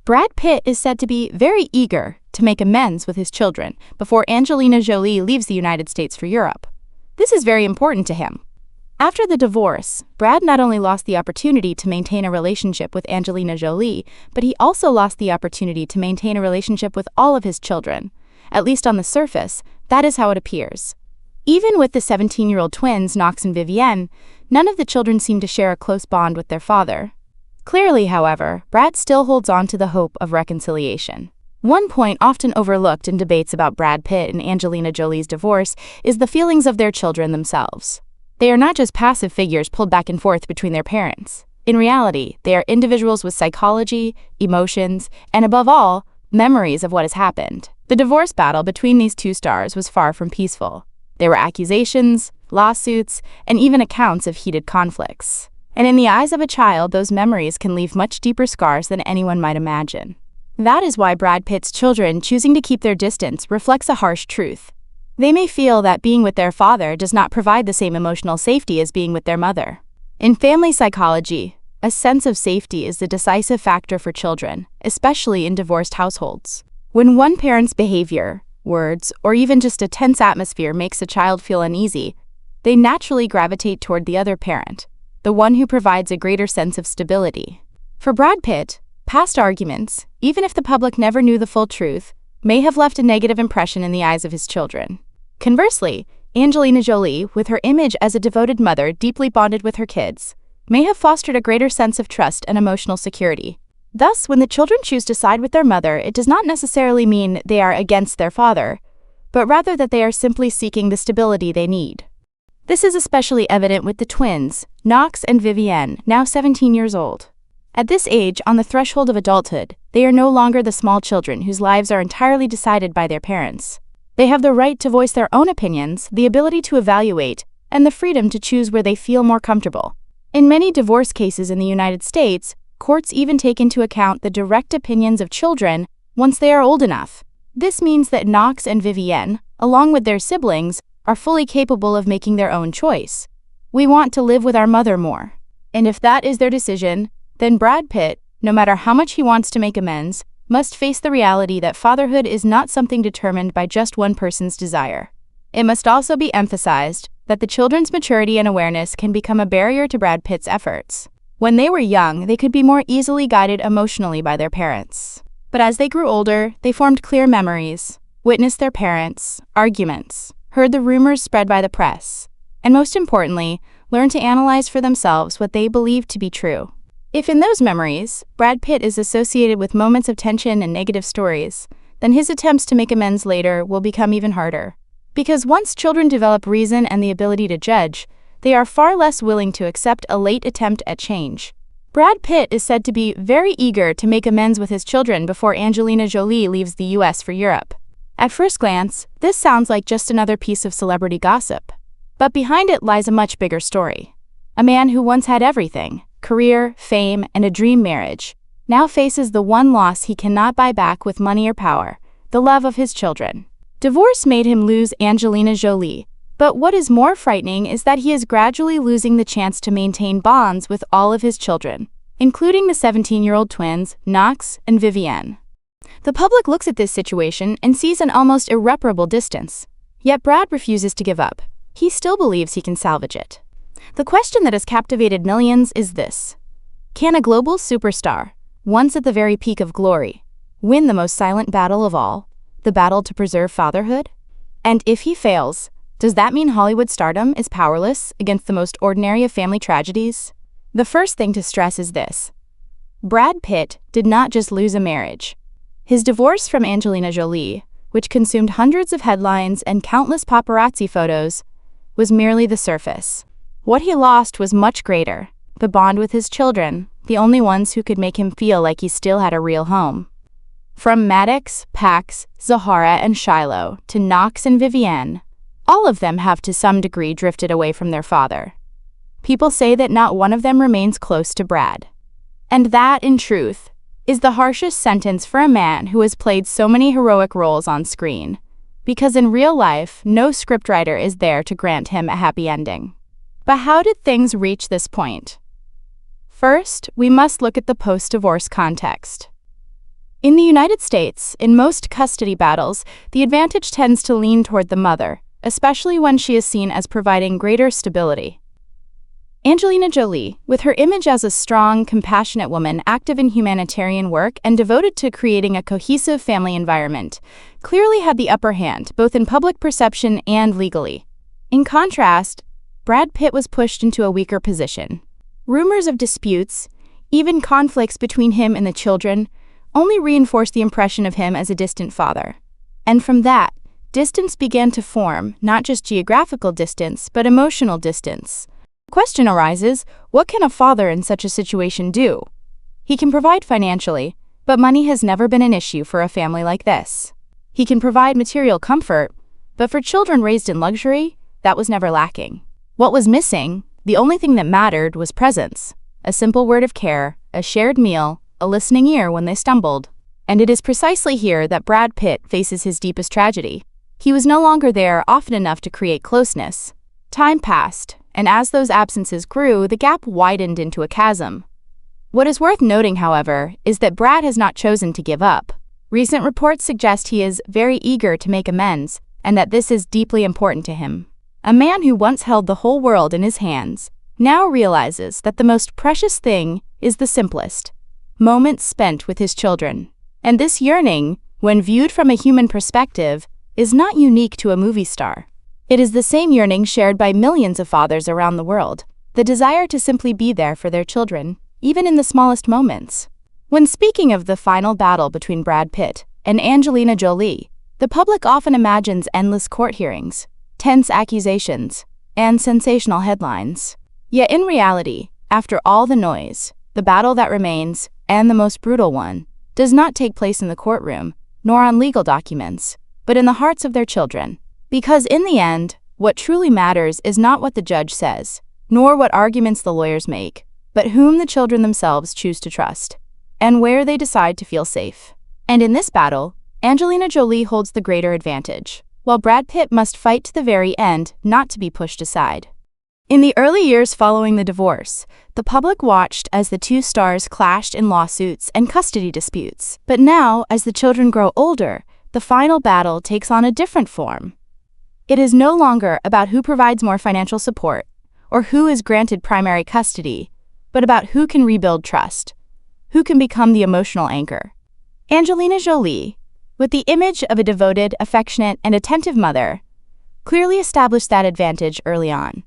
Brad Pitt is said to be very eager to make amends with his children before Angelina Jolie leaves the United States for Europe. This is very important to him. After the divorce, Brad not only lost the opportunity to maintain a relationship with Angelina Jolie, but he also lost the opportunity to maintain a relationship with all of his children. At least on the surface, that is how it appears. Even with the 17-year-old twins, Knox and Vivienne, none of the children seem to share a close bond with their father. Clearly, however, Brad still holds on to the hope of reconciliation. One point often overlooked in debates about Brad Pitt and Angelina Jolie's divorce is the feelings of their children themselves. They are not just passive figures pulled back and forth between their parents. In reality, they are individuals with psychology, emotions, and above all, memories of what has happened. The divorce battle between these two stars was far from peaceful. There were accusations, lawsuits, and even accounts of heated conflicts. And in the eyes of a child, those memories can leave much deeper scars than anyone might imagine. That is why Brad Pitt's children choosing to keep their distance reflects a harsh truth. They may feel that being with their father does not provide the same emotional safety as being with their mother. In family psychology, a sense of safety is the decisive factor for children, especially in divorced households. When one parent's behavior, words, or even just a tense atmosphere makes a child feel uneasy, they naturally gravitate toward the other parent, the one who provides a greater sense of stability. For Brad Pitt, past arguments, even if the public never knew the full truth, may have left a negative impression in the eyes of his children. Conversely, Angelina Jolie, with her image as a devoted mother deeply bonded with her kids, may have fostered a greater sense of trust and emotional security. Thus, when the children choose to side with their mother, it does not necessarily mean they are against their father, but rather that they are simply seeking the stability they need. This is especially evident with the twins, Knox and Vivienne, now 17 years old. At this age, on the threshold of adulthood, they are no longer the small children whose lives are entirely decided by their parents. They have the right to voice their own opinions, the ability to evaluate, and the freedom to choose where they feel more comfortable. In many divorce cases in the United States, courts even take into account the direct opinions of children once they are old enough. This means that Knox and Vivienne, along with their siblings, are fully capable of making their own choice. We want to live with our mother more. And if that is their decision, then Brad Pitt, no matter how much he wants to make amends, must face the reality that fatherhood is not something determined by just one person's desire. It must also be emphasized that the children's maturity and awareness can become a barrier to Brad Pitt's efforts. When they were young, they could be more easily guided emotionally by their parents. But as they grew older, they formed clear memories, witnessed their parents' arguments, heard the rumors spread by the press, and most importantly, learned to analyze for themselves what they believed to be true. If in those memories, Brad Pitt is associated with moments of tension and negative stories, then his attempts to make amends later will become even harder. Because once children develop reason and the ability to judge, they are far less willing to accept a late attempt at change. Brad Pitt is said to be very eager to make amends with his children before Angelina Jolie leaves the US for Europe. At first glance, this sounds like just another piece of celebrity gossip. But behind it lies a much bigger story. A man who once had everything, career, fame, and a dream marriage, now faces the one loss he cannot buy back with money or power, the love of his children. Divorce made him lose Angelina Jolie, but what is more frightening is that he is gradually losing the chance to maintain bonds with all of his children, including the 17-year-old twins, Knox and Vivienne. The public looks at this situation and sees an almost irreparable distance. Yet Brad refuses to give up. He still believes he can salvage it. The question that has captivated millions is this: can a global superstar, once at the very peak of glory, win the most silent battle of all, the battle to preserve fatherhood? And if he fails, does that mean Hollywood stardom is powerless against the most ordinary of family tragedies? The first thing to stress is this: Brad Pitt did not just lose a marriage. His divorce from Angelina Jolie, which consumed hundreds of headlines and countless paparazzi photos, was merely the surface. What he lost was much greater: the bond with his children, the only ones who could make him feel like he still had a real home. From Maddox, Pax, Zahara, and Shiloh to Knox and Vivienne, all of them have to some degree drifted away from their father. People say that not one of them remains close to Brad. And that, in truth, is the harshest sentence for a man who has played so many heroic roles on screen, because in real life, no scriptwriter is there to grant him a happy ending. But how did things reach this point? First, we must look at the post-divorce context. In the United States, in most custody battles, the advantage tends to lean toward the mother, especially when she is seen as providing greater stability. Angelina Jolie, with her image as a strong, compassionate woman active in humanitarian work and devoted to creating a cohesive family environment, clearly had the upper hand both in public perception and legally. In contrast, Brad Pitt was pushed into a weaker position. Rumors of disputes, even conflicts between him and the children, only reinforced the impression of him as a distant father. And from that, distance began to form, not just geographical distance, but emotional distance. The question arises, what can a father in such a situation do? He can provide financially, but money has never been an issue for a family like this. He can provide material comfort, but for children raised in luxury, that was never lacking. What was missing, the only thing that mattered, was presence. A simple word of care, a shared meal, a listening ear when they stumbled. And it is precisely here that Brad Pitt faces his deepest tragedy. He was no longer there often enough to create closeness. Time passed, and as those absences grew, the gap widened into a chasm. What is worth noting, however, is that Brad has not chosen to give up. Recent reports suggest he is very eager to make amends, and that this is deeply important to him. A man who once held the whole world in his hands now realizes that the most precious thing is the simplest: moments spent with his children. And this yearning, when viewed from a human perspective, is not unique to a movie star. It is the same yearning shared by millions of fathers around the world, the desire to simply be there for their children, even in the smallest moments. When speaking of the final battle between Brad Pitt and Angelina Jolie, the public often imagines endless court hearings, tense accusations, and sensational headlines. Yet in reality, after all the noise, the battle that remains, and the most brutal one, does not take place in the courtroom, nor on legal documents, but in the hearts of their children. Because in the end, what truly matters is not what the judge says, nor what arguments the lawyers make, but whom the children themselves choose to trust, and where they decide to feel safe. And in this battle, Angelina Jolie holds the greater advantage, while Brad Pitt must fight to the very end not to be pushed aside. In the early years following the divorce, the public watched as the two stars clashed in lawsuits and custody disputes. But now, as the children grow older, the final battle takes on a different form. It is no longer about who provides more financial support or who is granted primary custody, but about who can rebuild trust, who can become the emotional anchor. Angelina Jolie, with the image of a devoted, affectionate, and attentive mother, clearly established that advantage early on.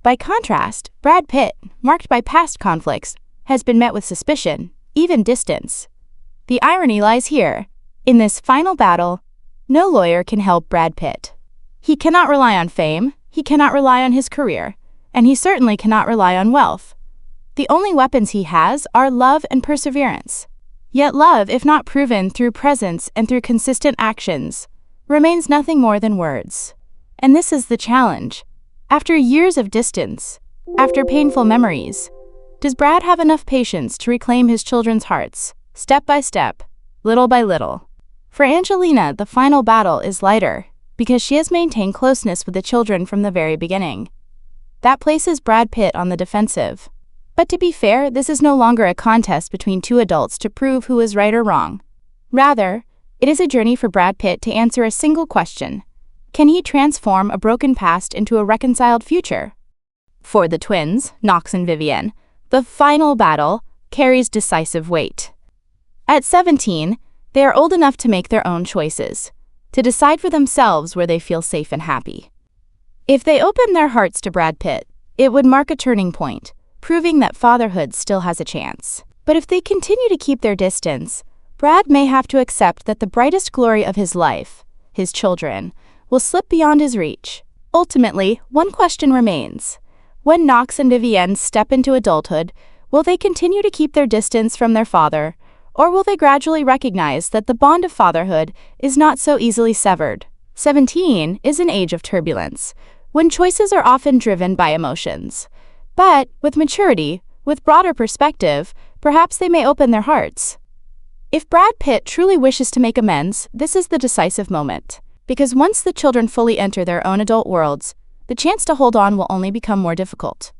By contrast, Brad Pitt, marked by past conflicts, has been met with suspicion, even distance. The irony lies here. In this final battle, no lawyer can help Brad Pitt. He cannot rely on fame, he cannot rely on his career, and he certainly cannot rely on wealth. The only weapons he has are love and perseverance. Yet love, if not proven through presence and through consistent actions, remains nothing more than words. And this is the challenge. After years of distance, after painful memories, does Brad have enough patience to reclaim his children's hearts, step by step, little by little? For Angelina, the final battle is lighter, because she has maintained closeness with the children from the very beginning. That places Brad Pitt on the defensive. But to be fair, this is no longer a contest between two adults to prove who is right or wrong. Rather, it is a journey for Brad Pitt to answer a single question: can he transform a broken past into a reconciled future? For the twins, Knox and Vivienne, the final battle carries decisive weight. At 17, they are old enough to make their own choices, to decide for themselves where they feel safe and happy. If they open their hearts to Brad Pitt, it would mark a turning point, proving that fatherhood still has a chance. But if they continue to keep their distance, Brad may have to accept that the brightest glory of his life, his children, will slip beyond his reach. Ultimately, one question remains. When Knox and Vivienne step into adulthood, will they continue to keep their distance from their father, or will they gradually recognize that the bond of fatherhood is not so easily severed? 17 is an age of turbulence, when choices are often driven by emotions. But with maturity, with broader perspective, perhaps they may open their hearts. If Brad Pitt truly wishes to make amends, this is the decisive moment. Because once the children fully enter their own adult worlds, the chance to hold on will only become more difficult.